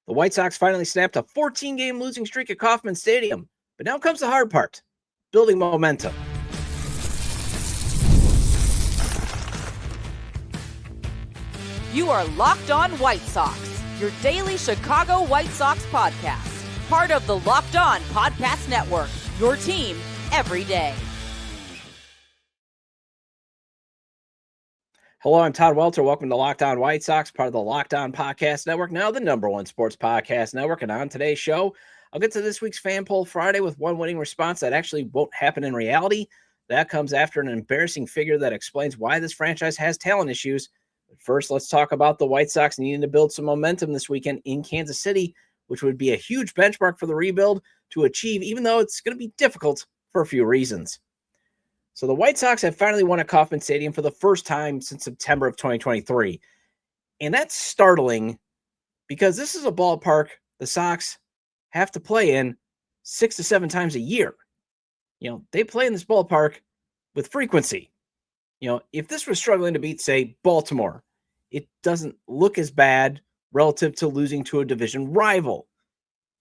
The White Sox finally snapped a 14-game losing streak at Kauffman Stadium. But now comes the hard part, building momentum. You are Locked On White Sox, your daily Chicago White Sox podcast. Part of the Locked On Podcast Network, your team every day. Hello, I'm Todd Welter. Welcome to Locked On White Sox, part of the Locked On Podcast Network, now the #1 sports podcast network. And on today's show, I'll get to this week's Fan Poll Friday with one winning response that actually won't happen in reality. That comes after an embarrassing figure that explains why this franchise has talent issues. But first, let's talk about the White Sox needing to build some momentum this weekend in Kansas City, which would be a huge benchmark for the rebuild to achieve, even though it's going to be difficult for a few reasons. So the White Sox have finally won at Kaufman Stadium for the first time since September of 2023. And that's startling because this is a ballpark the Sox have to play in 6 to 7 times a year. They play in this ballpark with frequency. If this was struggling to beat, say, Baltimore, it doesn't look as bad relative to losing to a division rival,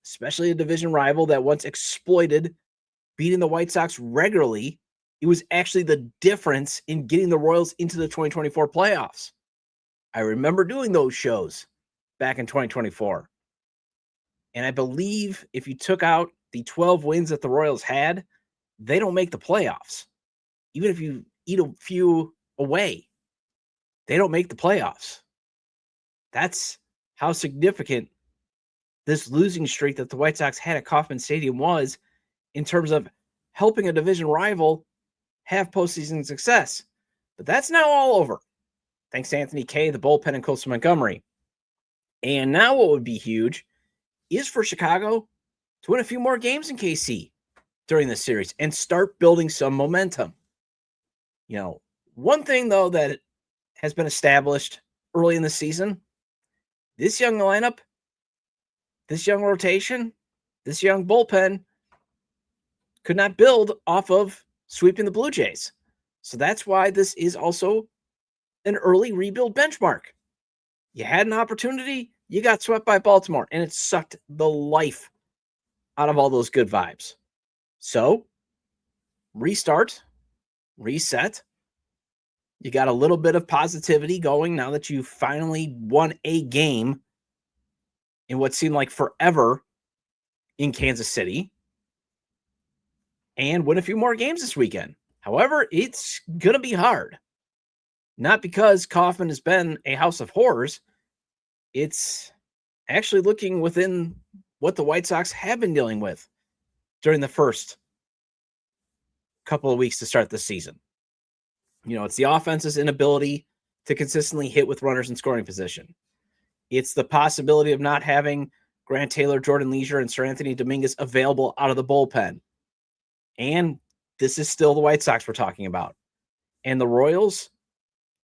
especially a division rival that once exploited beating the White Sox regularly. It was actually the difference in getting the Royals into the 2024 playoffs. I remember doing those shows back in 2024. And I believe if you took out the 12 wins that the Royals had, they don't make the playoffs. Even if you eat a few away, they don't make the playoffs. That's how significant this losing streak that the White Sox had at Kauffman Stadium was in terms of helping a division rival have postseason success. But that's now all over, thanks to Anthony Kay, the bullpen, and Coastal Montgomery. And now what would be huge is for Chicago to win a few more games in KC during this series and start building some momentum. One thing, though, that has been established early in the season, this young lineup, this young rotation, this young bullpen could not build off of sweeping the Blue Jays. So that's why this is also an early rebuild benchmark. You had an opportunity, you got swept by Baltimore, and it sucked the life out of all those good vibes. So, restart, reset. You got a little bit of positivity going now that you finally won a game in what seemed like forever in Kansas City, and win a few more games this weekend. However, it's going to be hard. Not because Kaufman has been a house of horrors. It's actually looking within what the White Sox have been dealing with during the first couple of weeks to start the season. It's the offense's inability to consistently hit with runners in scoring position. It's the possibility of not having Grant Taylor, Jordan Leisure, and Sir Anthony Dominguez available out of the bullpen. And this is still the White Sox we're talking about. And the Royals,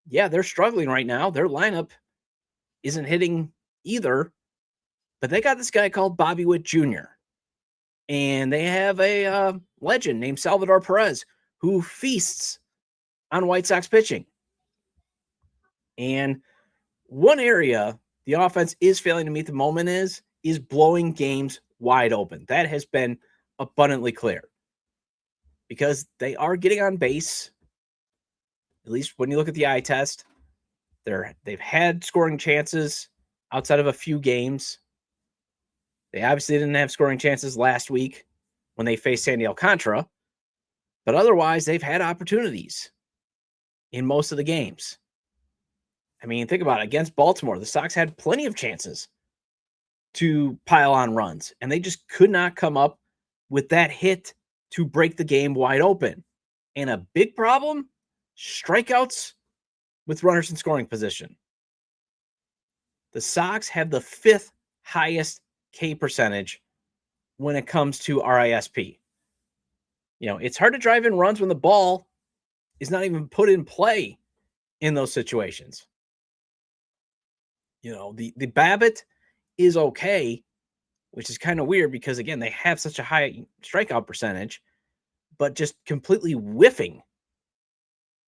yeah, they're struggling right now. Their lineup isn't hitting either, but they got this guy called Bobby Witt Jr. And they have a legend named Salvador Perez who feasts on White Sox pitching. And one area the offense is failing to meet the moment is blowing games wide open. That has been abundantly clear. Because they are getting on base, at least when you look at the eye test. They've had scoring chances outside of a few games. They obviously didn't have scoring chances last week when they faced Sandy Alcantara. But otherwise, they've had opportunities in most of the games. I mean, think about it. Against Baltimore, the Sox had plenty of chances to pile on runs, and they just could not come up with that hit to break the game wide open. And a big problem, strikeouts with runners in scoring position. The Sox have the 5th highest K percentage when it comes to RISP. It's hard to drive in runs when the ball is not even put in play in those situations. The BABIP is okay, which is kind of weird because, again, they have such a high strikeout percentage, but just completely whiffing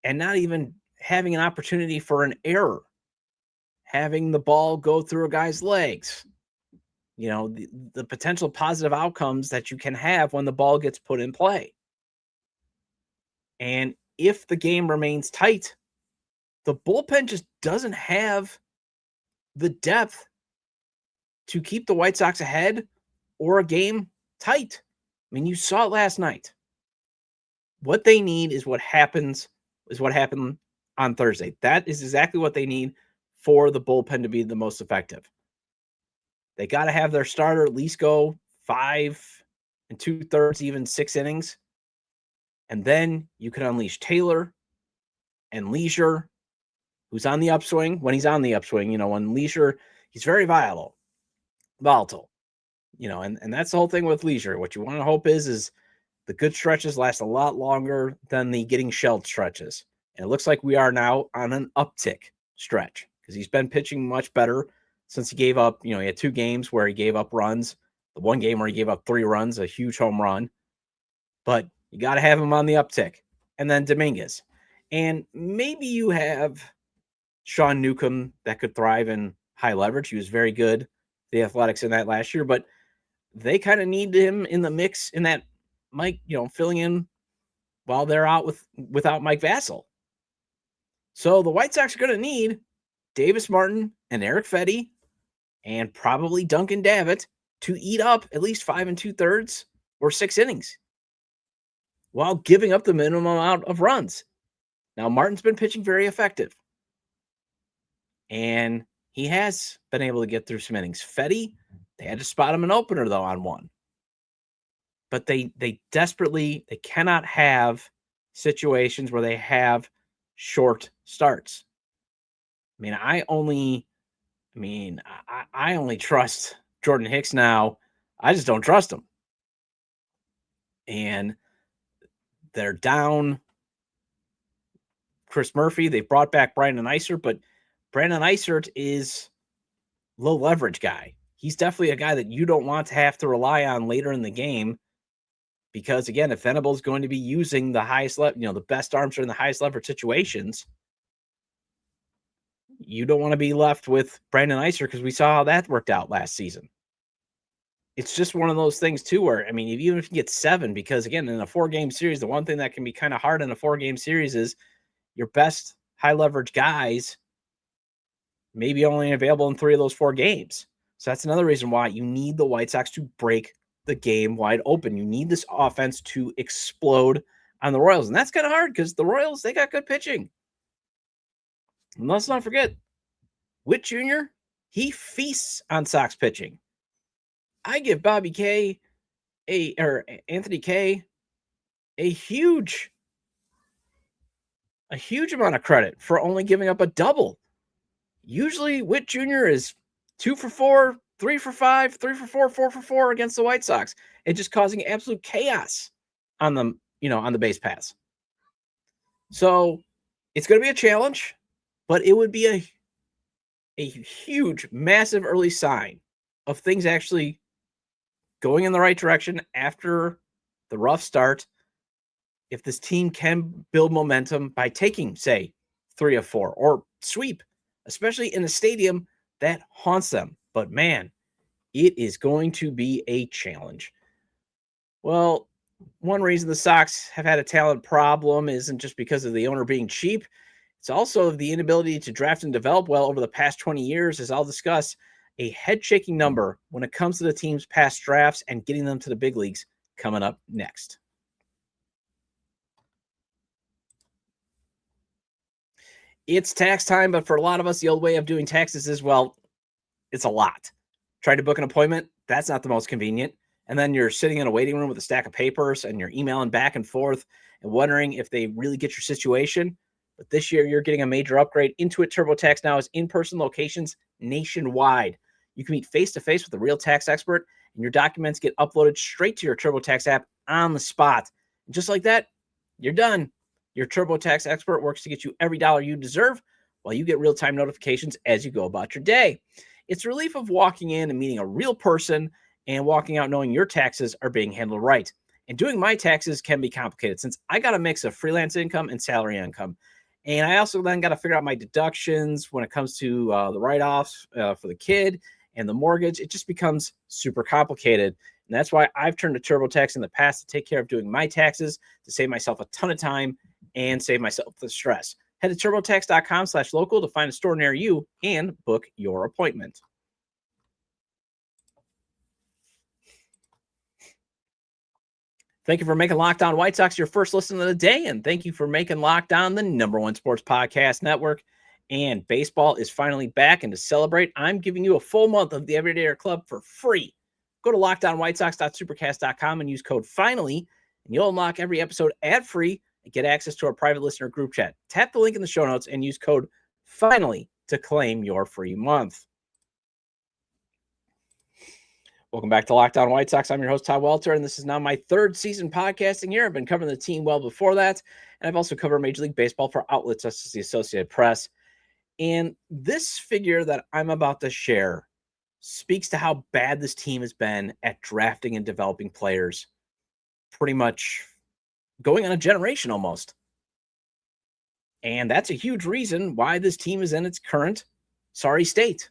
and not even having an opportunity for an error, having the ball go through a guy's legs. the potential positive outcomes that you can have when the ball gets put in play. And if the game remains tight, the bullpen just doesn't have the depth to keep the White Sox ahead or a game tight. I mean, you saw it last night. What they need is what happened on Thursday. That is exactly what they need for the bullpen to be the most effective. They got to have their starter at least go 5 2/3, even 6 innings. And then you can unleash Taylor and Leisure, who's on the upswing. When he's on the upswing, when Leisure, he's very volatile. And that's the whole thing with Leisure. What you want to hope is the good stretches last a lot longer than the getting shelled stretches. And it looks like we are now on an uptick stretch because he's been pitching much better since he gave up. He had 2 games where he gave up runs. The one game where he gave up 3 runs, a huge home run. But you got to have him on the uptick. And then Dominguez. And maybe you have Sean Newcomb that could thrive in high leverage. He was very good, the Athletics, in that last year. But they kind of need him in the mix in that Mike, filling in while they're out without Mike Vassell. So the White Sox are going to need Davis Martin and Eric Fetty and probably Duncan Davit to eat up at least 5 2/3 or 6 innings while giving up the minimum amount of runs. Now, Martin's been pitching very effective, and he has been able to get through some innings. Fetty, they had to spot him an opener, though, on one. But they cannot have situations where they have short starts. I only trust Jordan Hicks now. I just don't trust him. And they're down Chris Murphy. They brought back Brandon Eisert, but Brandon Eisert is low leverage guy. He's definitely a guy that you don't want to have to rely on later in the game. Because again, if Venable's going to be using the highest the best arms are in the highest leverage situations, you don't want to be left with Brandon Eisert because we saw how that worked out last season. It's just one of those things too, where even if you get 7, because again, in a 4-game series, the one thing that can be kind of hard in a 4-game series is your best high leverage guys maybe only available in 3 of those 4 games. So that's another reason why you need the White Sox to break the game wide open. You need this offense to explode on the Royals. And that's kind of hard because the Royals, they got good pitching. And let's not forget, Witt Jr., he feasts on Sox pitching. I give Anthony Kay a huge amount of credit for only giving up a double. Usually Witt Jr. is 2 for 4, 3 for 5, 3 for 4, 4 for 4 against the White Sox, and just causing absolute chaos on them, on the base paths. So it's going to be a challenge, but it would be a huge, massive early sign of things actually going in the right direction after the rough start. If this team can build momentum by taking, say, 3 of 4 or sweep, especially in a stadium that haunts them. But man, it is going to be a challenge. Well, one reason the Sox have had a talent problem isn't just because of the owner being cheap. It's also the inability to draft and develop well over the past 20 years, as I'll discuss a head-shaking number when it comes to the team's past drafts and getting them to the big leagues coming up next. It's tax time, but for a lot of us, the old way of doing taxes is, well, it's a lot. Try to book an appointment. That's not the most convenient. And then you're sitting in a waiting room with a stack of papers and you're emailing back and forth and wondering if they really get your situation. But this year, you're getting a major upgrade. Intuit TurboTax now has in-person locations nationwide. You can meet face-to-face with a real tax expert, and your documents get uploaded straight to your TurboTax app on the spot. And just like that, you're done. Your TurboTax expert works to get you every dollar you deserve while you get real-time notifications as you go about your day. It's relief of walking in and meeting a real person and walking out knowing your taxes are being handled right. And doing my taxes can be complicated since I got a mix of freelance income and salary income. And I also then got to figure out my deductions when it comes to the write-offs for the kid and the mortgage, it just becomes super complicated. And that's why I've turned to TurboTax in the past to take care of doing my taxes, to save myself a ton of time and save myself the stress. Head to turbotax.com/local to find a store near you and book your appointment. Thank you for making Locked On White Sox your first listen of the day, and thank you for making Locked On the #1 sports podcast network. And baseball is finally back, and to celebrate, I'm giving you a full month of the Everydayer Club for free. Go to lockedonwhitesox.supercast.com and use code FINALLY, and you'll unlock every episode ad-free and get access to our private listener group chat. Tap the link in the show notes and use code FINALLY to claim your free month. Welcome back to Locked On White Sox. I'm your host, Todd Welter, and this is now my third season podcasting here. I've been covering the team well before that, and I've also covered Major League Baseball for outlets such as the Associated Press. And this figure that I'm about to share speaks to how bad this team has been at drafting and developing players, pretty much going on a generation almost. And that's a huge reason why this team is in its current sorry state.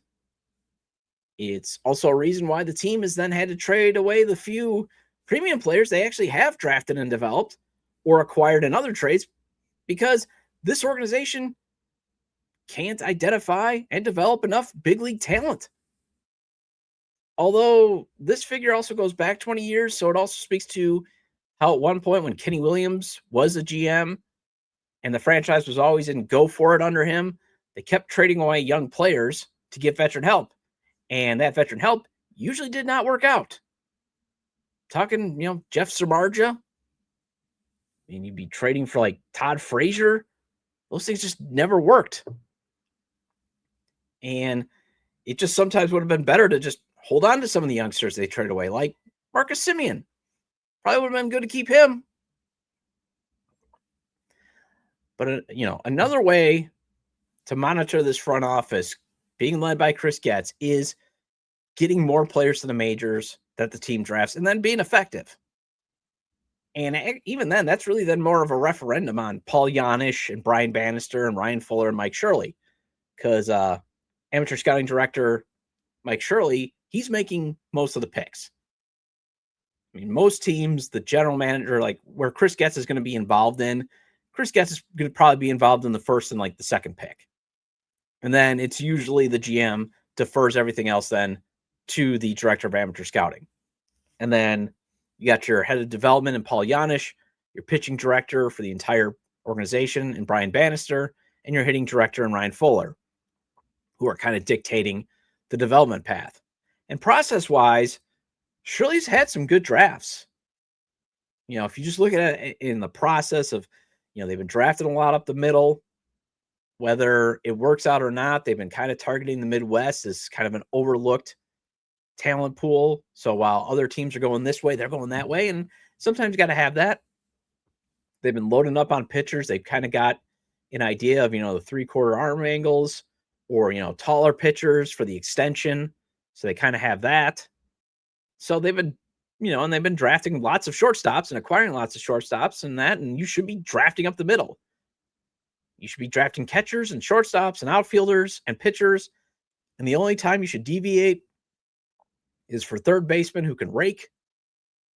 It's also a reason why the team has then had to trade away the few premium players they actually have drafted and developed or acquired in other trades, because this organization can't identify and develop enough big league talent. Although this figure also goes back 20 years, so it also speaks to how at one point when Kenny Williams was the GM and the franchise was always in go for it under him, they kept trading away young players to get veteran help. And that veteran help usually did not work out. Talking, Jeff Samardzija. You'd be trading for like Todd Frazier. Those things just never worked. And it just sometimes would have been better to just hold on to some of the youngsters they traded away, like Marcus Semien. Probably would have been good to keep him. But, another way to monitor this front office being led by Chris Getz is getting more players to the majors that the team drafts and then being effective. And even then, that's really then more of a referendum on Paul Janisch and Brian Bannister and Ryan Fuller and Mike Shirley, because amateur scouting director Mike Shirley, he's making most of the picks. I mean, most teams, the general manager, like where Chris Getz is going to be involved in, Chris Getz is going to probably be involved in the first and like the second pick. And then it's usually the GM defers everything else then to the director of amateur scouting. And then you got your head of development and Paul Janisch, your pitching director for the entire organization and Brian Bannister, and your hitting director and Ryan Fuller, who are kind of dictating the development path. And process-wise, Shirley's had some good drafts. If you just look at it in the process of, they've been drafting a lot up the middle. Whether it works out or not, they've been kind of targeting the Midwest as kind of an overlooked talent pool. So while other teams are going this way, they're going that way. And sometimes you got to have that. They've been loading up on pitchers. They've kind of got an idea of, the 3/4 arm angles or, taller pitchers for the extension. So they kind of have that. So they've been, and they've been drafting lots of shortstops and acquiring lots of shortstops and you should be drafting up the middle. You should be drafting catchers and shortstops and outfielders and pitchers. And the only time you should deviate is for third baseman who can rake.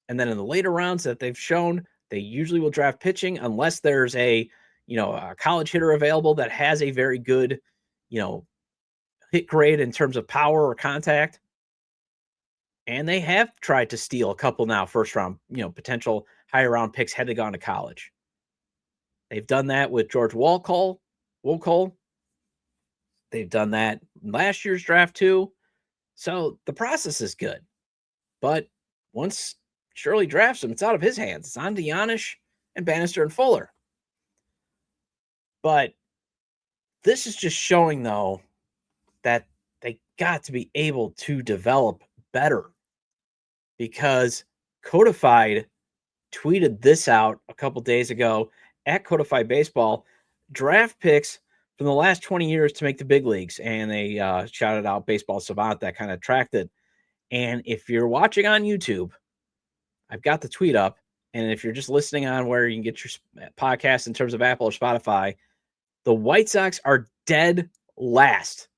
And then in the later rounds that they've shown, they usually will draft pitching unless there's a college hitter available that has a very good, hit grade in terms of power or contact. And they have tried to steal a couple now first round, potential higher round picks had they gone to college. They've done that with George Wolcott. They've done that in last year's draft too. So the process is good. But once Shirley drafts him, it's out of his hands. It's on to Janisch and Bannister and Fuller. But this is just showing, though, that they got to be able to develop better. Because Codified tweeted this out a couple days ago at Codified Baseball, draft picks from the last 20 years to make the big leagues. And they shouted out Baseball Savant that kind of tracked it. And if you're watching on YouTube, I've got the tweet up. And if you're just listening on where you can get your podcast in terms of Apple or Spotify, the White Sox are dead last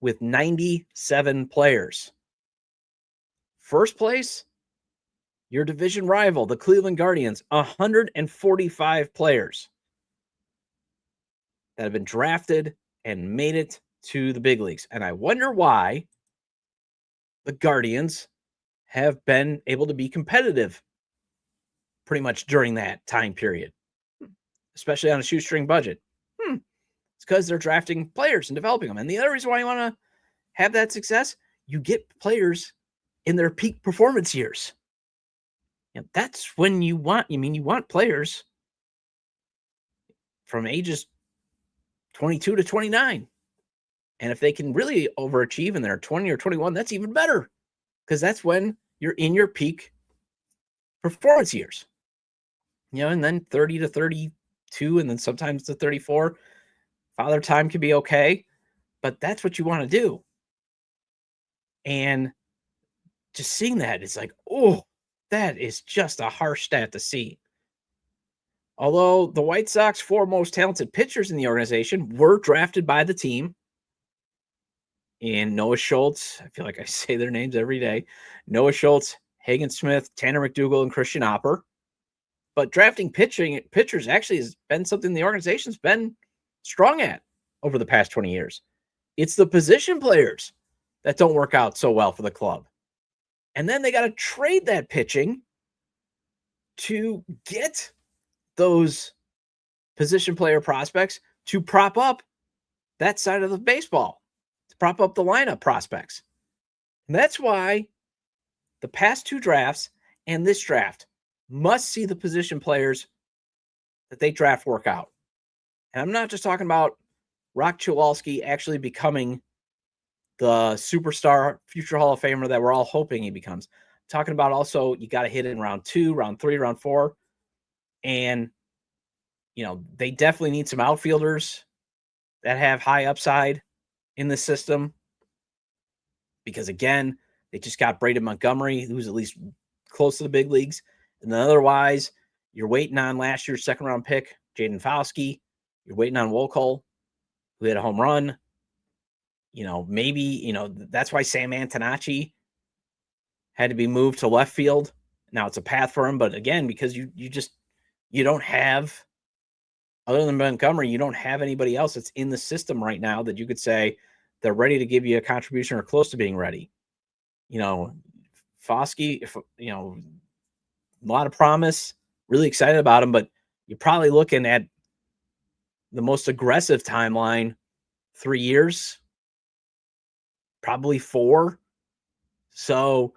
with 97 players. First place, your division rival, the Cleveland Guardians, 145 players that have been drafted and made it to the big leagues. And I wonder why the Guardians have been able to be competitive pretty much during that time period, especially on a shoestring budget. It's because they're drafting players and developing them. And the other reason why you want to have that success, you get players in their peak performance years. And that's when you want players from ages 22 to 29. And if they can really overachieve and they're 20 or 21, that's even better, because that's when you're in your peak performance years. And then 30 to 32, and then sometimes to 34. Father time can be okay, but that's what you want to do. And just seeing that, it's like, oh, that is just a harsh stat to see. Although the White Sox 4 most talented pitchers in the organization were drafted by the team. And Noah Schultz, I feel like I say their names every day. Noah Schultz, Hagen Smith, Tanner McDougal, and Christian Opper. But drafting pitchers actually has been something the organization's been strong at over the past 20 years. It's the position players that don't work out so well for the club. And then they got to trade that pitching to get those position player prospects to prop up that side of the baseball, to prop up the lineup prospects. And that's why the past 2 drafts and this draft must see the position players that they draft work out. And I'm not just talking about Rock Chowalski actually becoming the superstar future Hall of Famer that we're all hoping he becomes. I'm talking about also, you got to hit it in round 2, round 3, round 4. And, they definitely need some outfielders that have high upside in the system. Because, again, they just got Braden Montgomery, who's at least close to the big leagues. And then otherwise, you're waiting on last year's second-round pick, Jaden Fauske. You're waiting on Wolcott, who hit a home run. Maybe, that's why Sam Antonacci had to be moved to left field. Now it's a path for him, but again, because you don't have, other than Montgomery, you don't have anybody else that's in the system right now that you could say they're ready to give you a contribution or close to being ready. Fauske, a lot of promise, really excited about him, but you're probably looking at the most aggressive timeline, 3 years, probably 4. So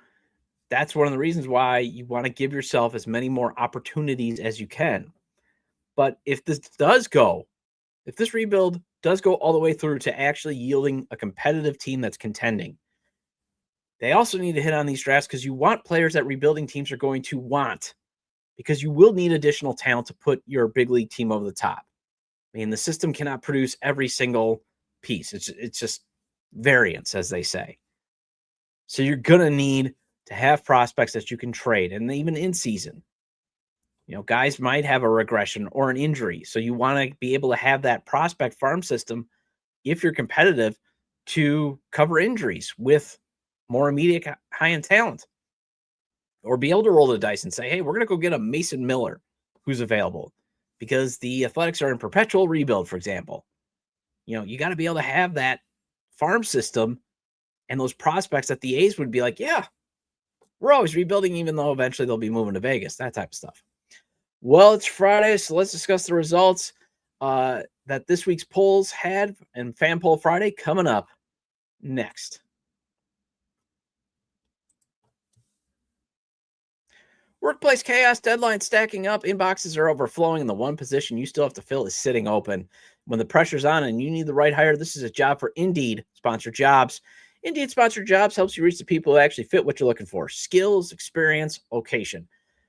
that's one of the reasons why you want to give yourself as many more opportunities as you can. But if this rebuild does go all the way through to actually yielding a competitive team that's contending, they also need to hit on these drafts, because you want players that rebuilding teams are going to want, because you will need additional talent to put your big league team over the top. I mean, the system cannot produce every single piece. It's just variance, as they say. So you're going to need to have prospects that you can trade, and even in season. Guys might have a regression or an injury. So you want to be able to have that prospect farm system, if you're competitive, to cover injuries with more immediate high-end talent. Or be able to roll the dice and say, hey, we're going to go get a Mason Miller who's available, because the Athletics are in perpetual rebuild, for example. You got to be able to have that farm system and those prospects that the A's would be like, yeah, we're always rebuilding, even though eventually they'll be moving to Vegas, that type of stuff. Well, it's Friday, so let's discuss the results that this week's polls had, and Fan Poll Friday coming up next. Workplace chaos, deadlines stacking up, inboxes are overflowing, and the one position you still have to fill is sitting open. When the pressure's on and you need the right hire, this is a job for Indeed Sponsored Jobs. Indeed Sponsored Jobs helps you reach the people who actually fit what you're looking for: skills, experience, location.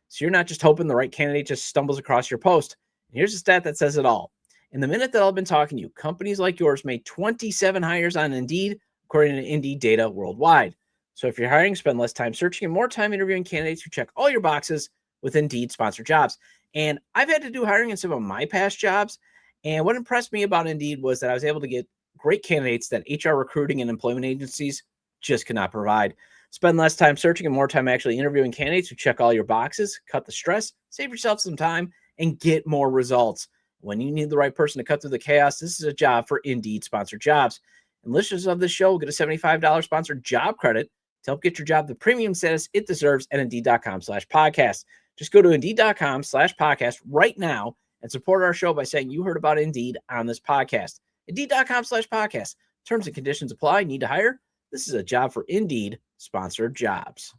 So you're not just hoping the right candidate just stumbles across your post. And here's a stat that says it all. In the minute that I've been talking to you, companies like yours made 27 hires on Indeed, according to Indeed data worldwide. So if you're hiring, spend less time searching and more time interviewing candidates who check all your boxes with Indeed Sponsored Jobs. And I've had to do hiring in some of my past jobs. And what impressed me about Indeed was that I was able to get great candidates that HR recruiting and employment agencies just cannot provide. Spend less time searching and more time actually interviewing candidates who check all your boxes, cut the stress, save yourself some time, and get more results. When you need the right person to cut through the chaos, this is a job for Indeed sponsored jobs. And listeners of this show will get a $75 sponsored job credit to help get your job the premium status it deserves at Indeed.com/podcast. Just go to Indeed.com/podcast right now and support our show by saying you heard about Indeed on this podcast. Indeed.com/podcast. Terms and conditions apply. Need to hire? This is a job for Indeed sponsored jobs.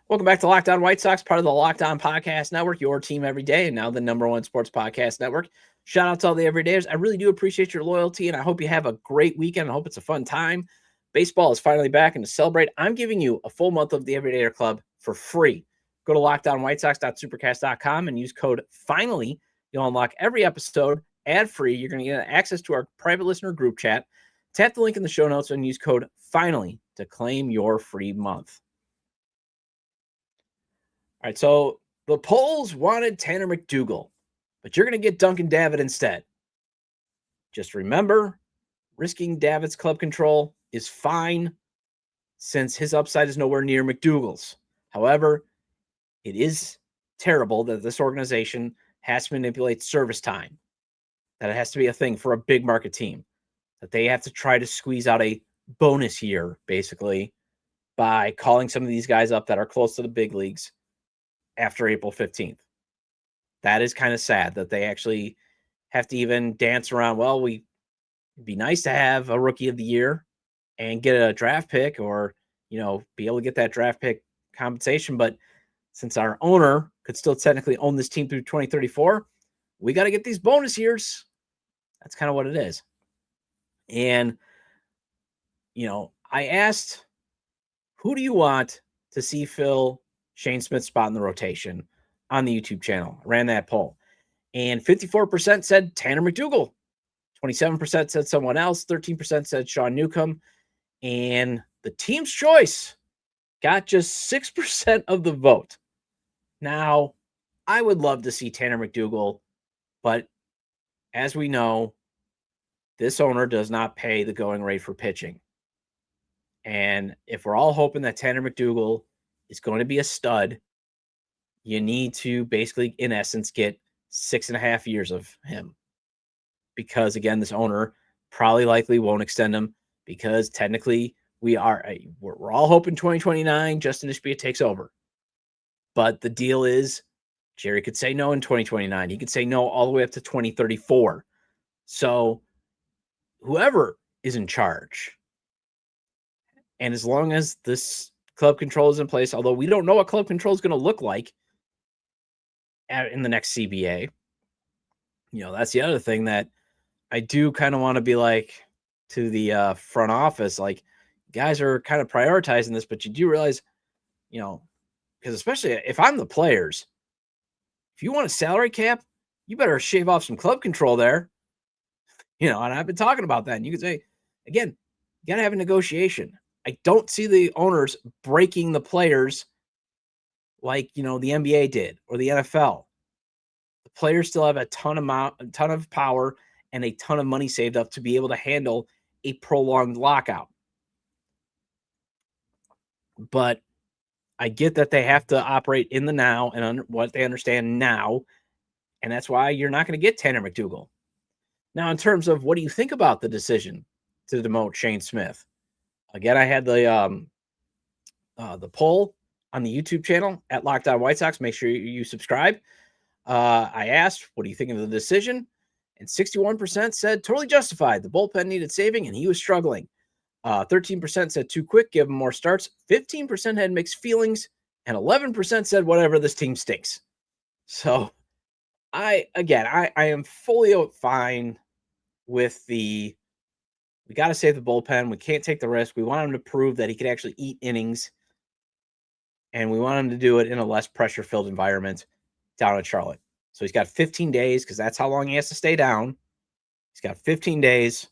Welcome back to Locked On White Sox, part of the Locked On Podcast Network, your team every day, and now the #1 sports podcast network. Shout out to all the everydayers. I really do appreciate your loyalty, and I hope you have a great weekend. I hope it's a fun time. Baseball is finally back, and to celebrate, I'm giving you a full month of the Everydayer Club for free. Go to LockedOnWhiteSox.supercast.com and use code FINALLY. You'll unlock every episode ad-free. You're going to get access to our private listener group chat. Tap the link in the show notes and use code FINALLY to claim your free month. All right, so the polls wanted Tanner McDougal, but you're going to get Duncan Davit instead. Just remember, risking Davit's club control is fine since his upside is nowhere near McDougal's. However, it is terrible that this organization has to manipulate service time, that it has to be a thing for a big market team, that they have to try to squeeze out a bonus year, basically, by calling some of these guys up that are close to the big leagues after April 15th. That is kind of sad that they actually have to even dance around. Well, it'd be nice to have a rookie of the year and get a draft pick or, be able to get that draft pick compensation. But since our owner could still technically own this team through 2034, we got to get these bonus years. That's kind of what it is. And, I asked, who do you want to see fill Shane Smith's spot in the rotation on the YouTube channel? I ran that poll. And 54% said Tanner McDougal. 27% said someone else. 13% said Sean Newcomb. And the team's choice got just 6% of the vote. Now, I would love to see Tanner McDougal, but as we know, this owner does not pay the going rate for pitching. And if we're all hoping that Tanner McDougal is going to be a stud, you need to basically, in essence, get 6.5 years of him. Because, again, this owner probably likely won't extend him because technically we're all hoping 2029 Justin Ishbia takes over. But the deal is Jerry could say no in 2029. He could say no all the way up to 2034. So whoever is in charge, and as long as this club control is in place, although we don't know what club control is going to look like in the next CBA, that's the other thing that I do kind of want to be like to the front office, like, guys are kind of prioritizing this, but you do realize, because especially if I'm the players, if you want a salary cap, you better shave off some club control there. And I've been talking about that. And you can say, again, you got to have a negotiation. I don't see the owners breaking the players like, the NBA did or the NFL. The players still have a ton of power and a ton of money saved up to be able to handle a prolonged lockout. But I get that they have to operate in the now and what they understand now. And that's why you're not going to get Tanner McDougal. Now, in terms of what do you think about the decision to demote Shane Smith? Again, I had the poll on the YouTube channel at Locked On White Sox. Make sure you subscribe. I asked, what do you think of the decision? And 61% said totally justified. The bullpen needed saving, and he was struggling. 13% said too quick, give him more starts. 15% had mixed feelings, and 11% said whatever, this team stinks. So I am fully fine with we got to save the bullpen. We can't take the risk. We want him to prove that he could actually eat innings, and we want him to do it in a less pressure-filled environment down in Charlotte. So he's got 15 days because that's how long he has to stay down. He's got 15 days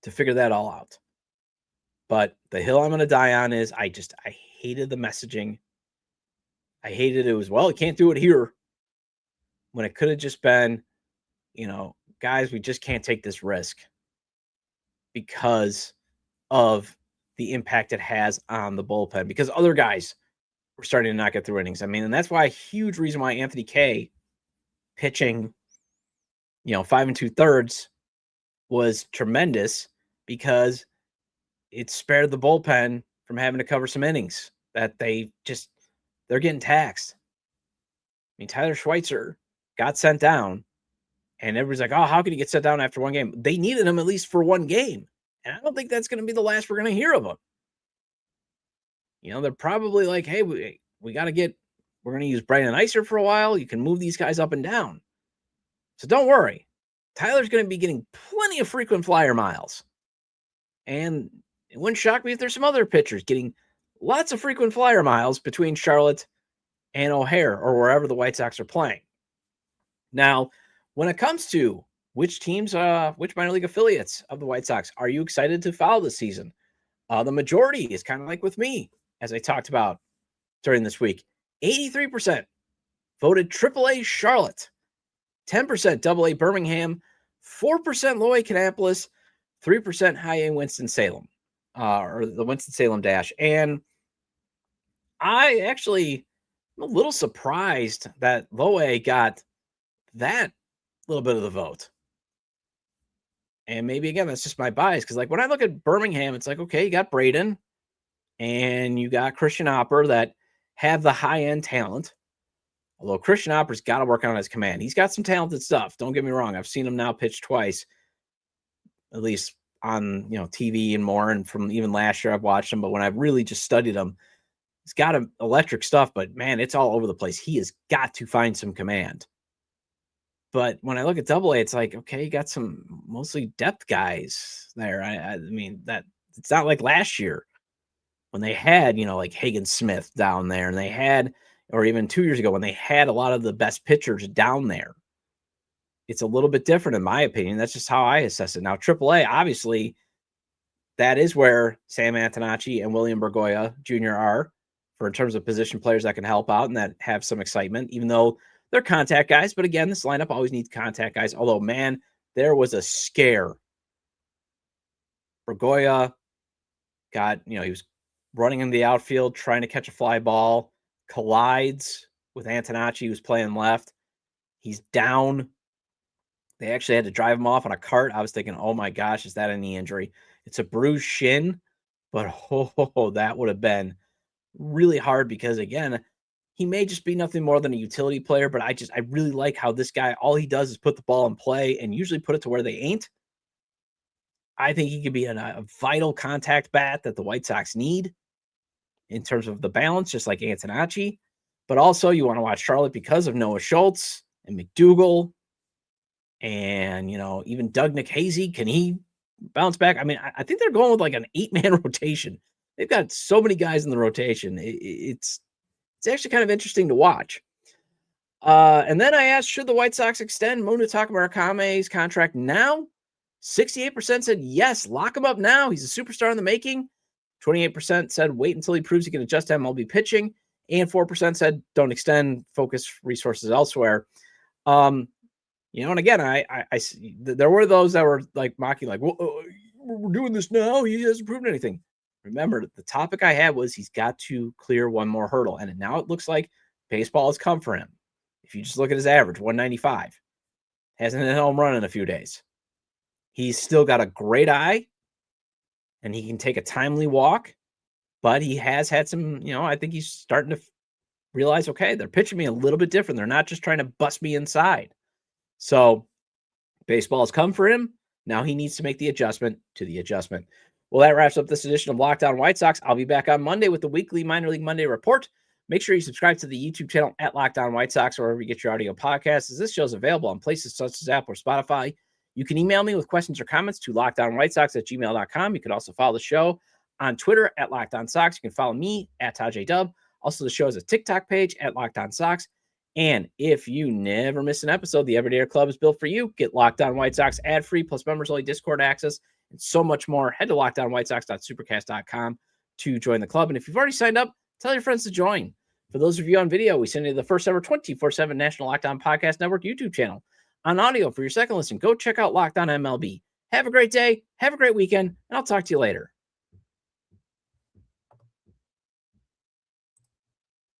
to figure that all out. But the hill I'm going to die on is I hated the messaging. I hated it was, well, he can't do it here. when it could have just been, guys, we just can't take this risk because of the impact it has on the bullpen, because other guys were starting to not get through innings. I mean, and that's why a huge reason why Anthony Kay pitching, 5 2/3 was tremendous, because it spared the bullpen from having to cover some innings that they're getting taxed. I mean, Tyler Schweitzer got sent down, and everybody's like, oh, how could he get sent down after one game? They needed him at least for one game. And I don't think that's going to be the last we're going to hear of him. They're probably like, hey, we're going to use Brandon Iser for a while. You can move these guys up and down. So don't worry. Tyler's going to be getting plenty of frequent flyer miles. And it wouldn't shock me if there's some other pitchers getting lots of frequent flyer miles between Charlotte and O'Hare, or wherever the White Sox are playing. Now, when it comes to which minor league affiliates of the White Sox are you excited to follow this season? The majority is kind of like with me, as I talked about during this week. 83% voted AAA Charlotte, 10% AA Birmingham, 4% low A Kannapolis, 3% high A Winston-Salem, or the Winston-Salem Dash. And I actually am a little surprised that low A got that little bit of the vote. And maybe, again, that's just my bias, because like when I look at Birmingham, it's like, okay, you got Braden and you got Christian Opper that have the high-end talent. Although Christian Opper's got to work on his command. He's got some talented stuff. Don't get me wrong. I've seen him now pitch twice, at least on TV and more. And from even last year, I've watched him. But when I've really just studied him, he's got electric stuff. But man, it's all over the place. He has got to find some command. But when I look at AA, it's like, okay, you got some mostly depth guys there. I mean, that it's not like last year when they had, like Hagen Smith down there, and they had, or even 2 years ago when they had a lot of the best pitchers down there. It's a little bit different, in my opinion. That's just how I assess it. Now, AAA, obviously, that is where Sam Antonacci and William Bergoya Jr. are, in terms of position players that can help out and that have some excitement, even though they're contact guys. But again, this lineup always needs contact guys. Although, man, there was a scare. Bergoya got, he was running in the outfield, trying to catch a fly ball, collides with Antonacci, who's playing left. He's down. They actually had to drive him off on a cart. I was thinking, oh my gosh, is that a knee injury? It's a bruised shin, but that would have been really hard, because again, he may just be nothing more than a utility player, but I really like how this guy, all he does is put the ball in play and usually put it to where they ain't. I think he could be a vital contact bat that the White Sox need in terms of the balance, just like Antonacci. But also, you want to watch Charlotte because of Noah Schultz and McDougal and, even Doug Nikhazy. Can he bounce back? I mean, I think they're going with like an 8-man rotation. They've got so many guys in the rotation. It's actually kind of interesting to watch. And then I asked, should the White Sox extend Munetaka Murakame's contract now? 68% said yes, lock him up now. He's a superstar in the making. 28% said wait until he proves he can adjust to MLB pitching. And 4% said don't extend, focus resources elsewhere. And again, I there were those that were like mocking, like, well, we're doing this now. He hasn't proven anything. Remember, the topic I had was he's got to clear one more hurdle. And now it looks like baseball has come for him. If you just look at his average, 195. Hasn't hit a home run in a few days. He's still got a great eye, and he can take a timely walk. But he has had some, I think he's starting to realize, okay, they're pitching me a little bit different. They're not just trying to bust me inside. So baseball has come for him. Now he needs to make the adjustment to the adjustment. Well, that wraps up this edition of Locked On White Sox. I'll be back on Monday with the weekly Minor League Monday report. Make sure you subscribe to the YouTube channel at Locked On White Sox, or wherever you get your audio podcasts, as this show is available on places such as Apple or Spotify. You can email me with questions or comments to lockedonwhitesox@gmail.com. You can also follow the show on Twitter at Locked On Sox. You can follow me at Todd J. Dub. Also, the show has a TikTok page at Locked On Sox. And if you never miss an episode, the Everyday Club is built for you. Get Locked On White Sox ad-free, plus members-only Discord access, and so much more. Head to LockedOnWhiteSox.supercast.com to join the club. And if you've already signed up, tell your friends to join. For those of you on video, we send you the first ever 24/7 National Locked On Podcast Network YouTube channel. On audio, for your second listen, go check out Locked On MLB. Have a great day, have a great weekend, and I'll talk to you later.